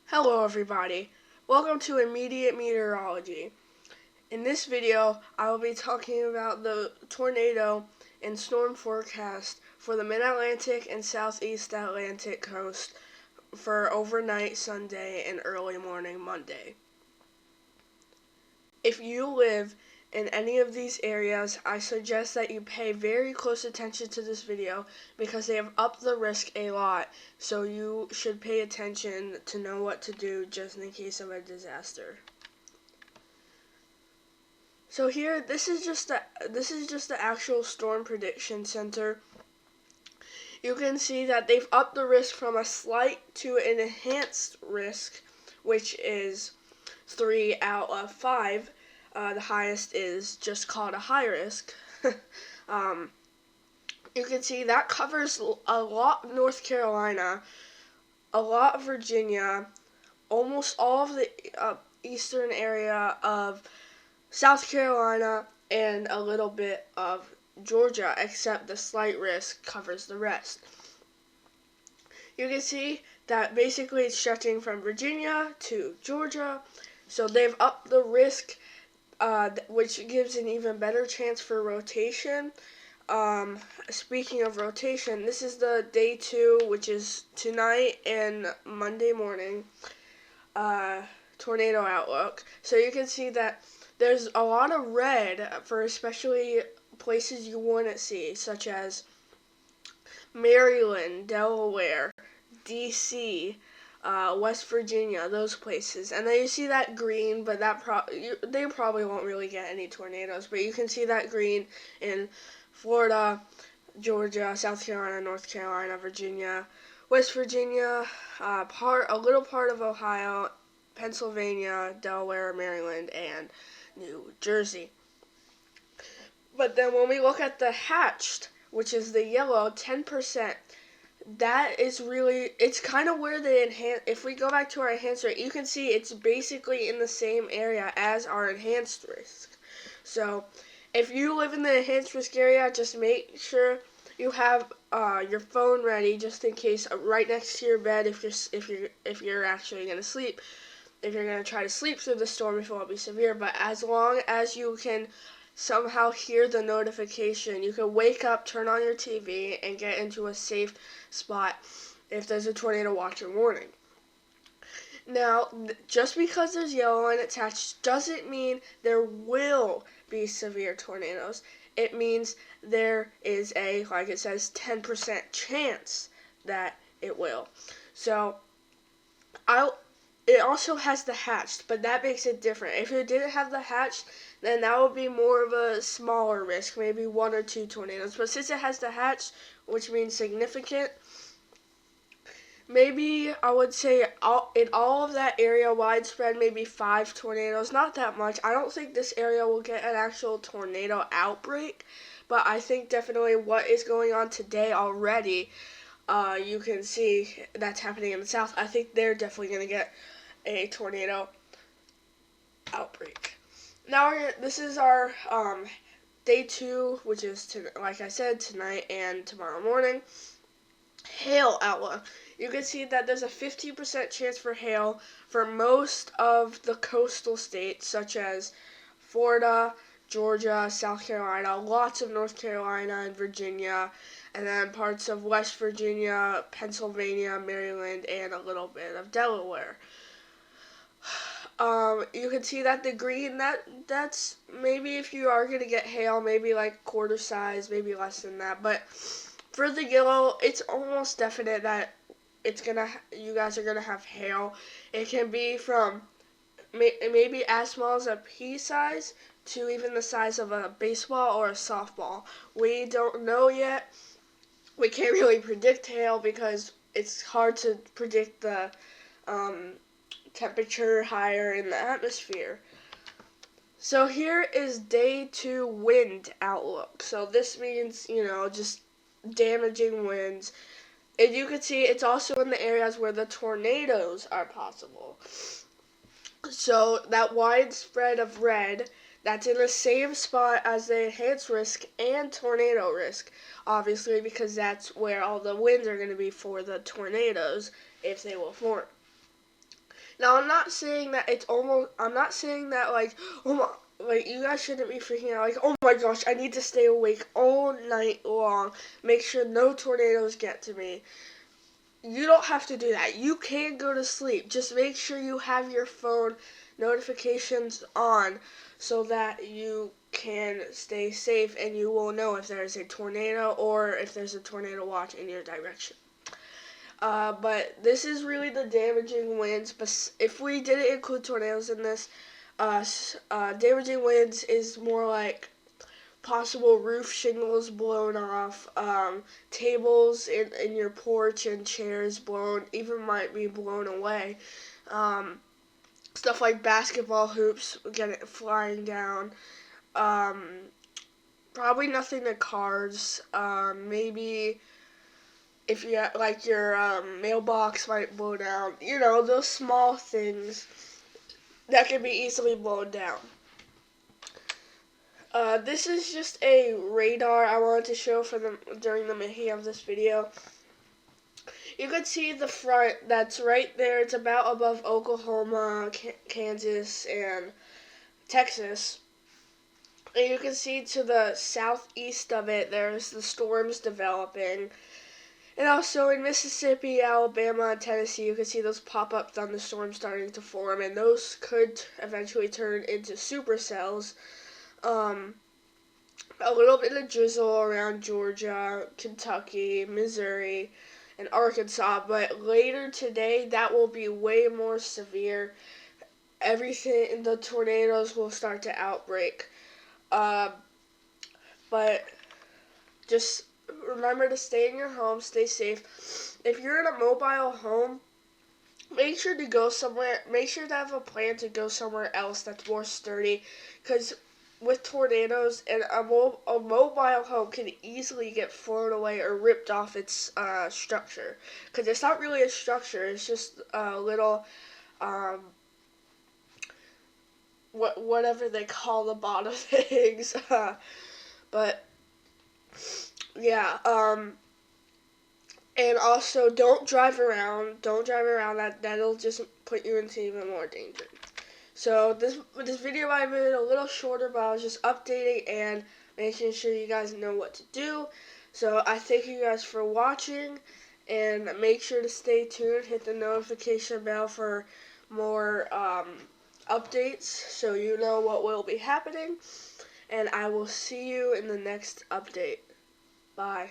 Hello everybody, welcome to Immediate Meteorology. In this video, I will be talking about the tornado and storm forecast for the Mid-Atlantic and Southeast Atlantic coast for overnight Sunday and early morning Monday. If you live in any of these areas, I suggest that you pay very close attention to this video because they have upped the risk a lot, so you should pay attention to know what to do just in case of a disaster. So here, this is just the actual Storm Prediction Center. You can see that they've upped the risk from a slight to an enhanced risk, which is 3 out of 5. The highest is just called a high risk. You can see that covers a lot of North Carolina, a lot of Virginia, almost all of the eastern area of South Carolina, and a little bit of Georgia, except the slight risk covers the rest. You can see that basically it's stretching from Virginia to Georgia, so they've upped the risk, which gives an even better chance for rotation. Speaking of rotation, this is the day 2, which is tonight and Monday morning, tornado outlook. So you can see that there's a lot of red for especially places you wouldn't see, such as Maryland, Delaware, D.C., West Virginia, those places. And then you see that green, but they probably won't really get any tornadoes. But you can see that green in Florida, Georgia, South Carolina, North Carolina, Virginia, West Virginia, a little part of Ohio, Pennsylvania, Delaware, Maryland, and New Jersey. But then when we look at the hatched, which is the yellow, 10%, that is really, it's kind of where the if we go back to our enhanced rate, you can see it's basically in the same area as our enhanced risk. So if you live in the enhanced risk area, just make sure you have your phone ready just in case, right next to your bed if you're actually going to sleep. If you're going to try to sleep through the storm, if it won't be severe, but as long as you can somehow hear the notification, you can wake up, turn on your TV, and get into a safe spot if there's a tornado watch or warning. Now, just because there's yellow and it's hatched doesn't mean there will be severe tornadoes. It means there is a, like it says, 10% chance that it will. So, it also has the hatched, but that makes it different. If it didn't have the hatched, then that would be more of a smaller risk, maybe 1 or 2 tornadoes. But since it has the hatched, which means significant, maybe I would say in all of that area, widespread, maybe 5 tornadoes. Not that much. I don't think this area will get an actual tornado outbreak, but I think definitely what is going on today already, you can see that's happening in the south. I think they're definitely going to get a tornado outbreak. Now this is our day 2, which is like I said, tonight and tomorrow morning. Hail outlook. You can see that there's a 50% chance for hail for most of the coastal states, such as Florida, Georgia, South Carolina, lots of North Carolina and Virginia, and then parts of West Virginia, Pennsylvania, Maryland, and a little bit of Delaware. You can see that the green, that's maybe if you are going to get hail, maybe like quarter size, maybe less than that. But for the yellow, it's almost definite that you guys are going to have hail. It can be from maybe as small as a pea size to even the size of a baseball or a softball. We don't know yet. We can't really predict hail because it's hard to predict the temperature higher in the atmosphere. So here is day 2 wind outlook. So this means, just damaging winds. And you can see it's also in the areas where the tornadoes are possible. So that widespread of red, that's in the same spot as the enhanced risk and tornado risk, obviously, because that's where all the winds are going to be for the tornadoes if they will form. Now, I'm not saying that I'm not saying that, like, oh my, like, you guys shouldn't be freaking out, like, oh my gosh, I need to stay awake all night long, make sure no tornadoes get to me. You don't have to do that. You can go to sleep. Just make sure you have your phone notifications on so that you can stay safe and you will know if there is a tornado or if there's a tornado watch in your direction. But this is really the damaging winds. But if we didn't include tornadoes in this, damaging winds is more like possible roof shingles blown off, tables in your porch and chairs blown, even might be blown away. Stuff like basketball hoops flying down. Probably nothing to cars. Maybe if you like your mailbox might blow down. You know, those small things that can be easily blown down. This is just a radar I wanted to show during the making of this video. You can see the front that's right there. It's about above Oklahoma, Kansas, and Texas. And you can see to the southeast of it, there's the storms developing. And also in Mississippi, Alabama, and Tennessee, you can see those pop-up thunderstorms starting to form, and those could eventually turn into supercells. A little bit of drizzle around Georgia, Kentucky, Missouri, and Arkansas, but later today that will be way more severe. The tornadoes will start to outbreak. But just remember to stay in your home, stay safe. If you're in a mobile home, make sure to have a plan to go somewhere else that's more sturdy, because with tornadoes, and a mobile home can easily get flown away or ripped off its structure, because it's not really a structure, it's just a little whatever they call the bottom things. But yeah, and also don't drive around. That'll just put you into even more danger. So this video might have been a little shorter, but I was just updating and making sure you guys know what to do. So I thank you guys for watching, and make sure to stay tuned. Hit the notification bell for more updates so you know what will be happening. And I will see you in the next update. Bye.